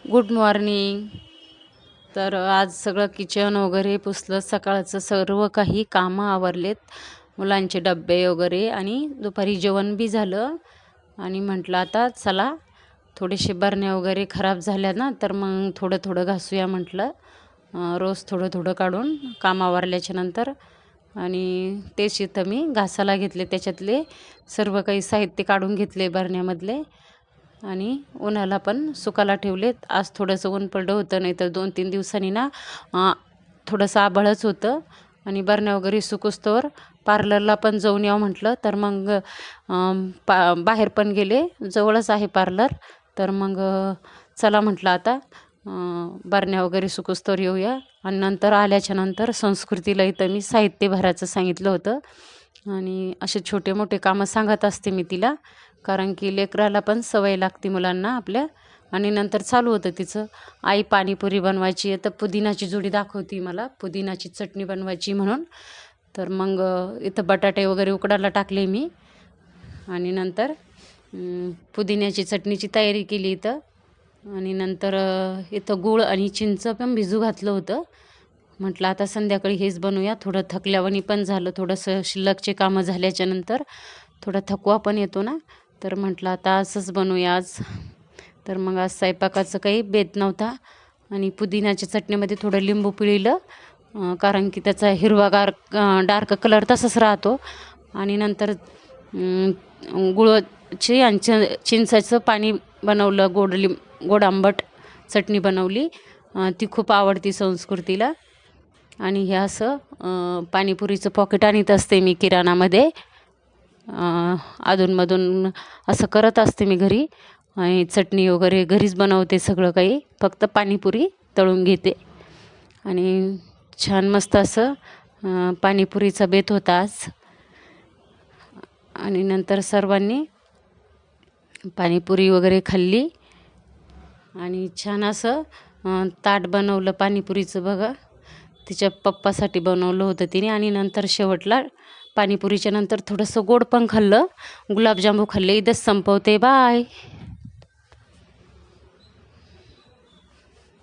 Good morning. तर आज सगळं किचन वगैरे पुसलं, सकाळचं सर्व काही कामं आवरलेत, मुलांचे डब्बे वगैरे, आणि दुपारी जेवण बी झालं. आणि म्हटलं आता चला थोडेसे बरण्या वगैरे खराब झाल्या ना, तर मग थोडं थोडं घासूया म्हटलं, रोज थोडं थोडं काढून काम आवरल्याच्या नंतर. आणि तेच इथं मी घासायला घेतले, त्याच्यातले सर्व काही साहित्य काढून घेतले बरण्यामधले आणि उन्हाला पण सुकायला ठेवलेत. आज थोडंसं ऊन पडलं होतं, नाही तर 2-3 दिवसांनी ना थोडंसं आभाळच होतं. आणि बरण्या वगैरे सुकूस्तोवर पार्लरला पण जाऊन यावं म्हटलं, तर मग बाहेर पण गेले, जवळच आहे पार्लर. तर मग चला म्हटलं आता बरण्या वगैरे सुकूस्तोवर येऊया. आणि नंतर आल्याच्या नंतर संस्कृतीला इथं मी साहित्य भरायचं सांगितलं होतं. आणि असे छोटे मोठे कामं सांगत असते मी तिला, कारण की लेकराला पण सवय लागते मुलांना आपल्या. आणि नंतर चालू होतं तिचं, आई पाणीपुरी बनवायची आहे, तर पुदिनाची जुडी दाखवती मला, पुदिनाची चटणी बनवायची म्हणून. तर मग इथं बटाटे वगैरे उकडायला टाकले मी. आणि नंतर पुदिन्याची चटणीची तयारी केली इथं. आणि नंतर इथं गूळ आणि चिंच पण भिजू घातलं होतं. म्हटलं आता संध्याकाळी हेच बनवूया. थोडं थकल्यावानी पण झालं, थोडंसं शिल्लकचे कामं झाल्याच्या नंतर थोडा थकवा पण येतो ना, तर म्हटलं आता असंच बनवूया आज. तर मग आज स्वयंपाकाचं काही बेत नव्हता. आणि पुदिन्याच्या चटणीमध्ये थोडं लिंबू पिळलं, कारण की त्याचा हिरवागार डार्क कलर तसाच राहतो. आणि नंतर गुळाची आणि चिंचाचं पाणी बनवलं, गोड आंबट चटणी बनवली. ती खूप आवडती संस्कृतीला. आणि हे असं पाणीपुरीचं पॉकेट आणत असते मी किराणामध्ये, अधूनमधून असं करत असते मी घरी. आणि चटणी वगैरे घरीच बनवते, सगळं काही, फक्त पाणीपुरी तळून घेते. आणि छान मस्त असं पाणीपुरीचा बेत होता आज. आणि नंतर सर्वांनी पाणीपुरी वगैरे खाल्ली. आणि छान असं ताट बनवलं पाणीपुरीचं बघा, तिच्या पप्पासाठी बनवलं होतं तिने. आणि नंतर शेवटला पाणीपुरीच्या नंतर थोडंसं गोड पण खाल्लं, गुलाबजामू खाल्ले. इथंच संपवते, बाय.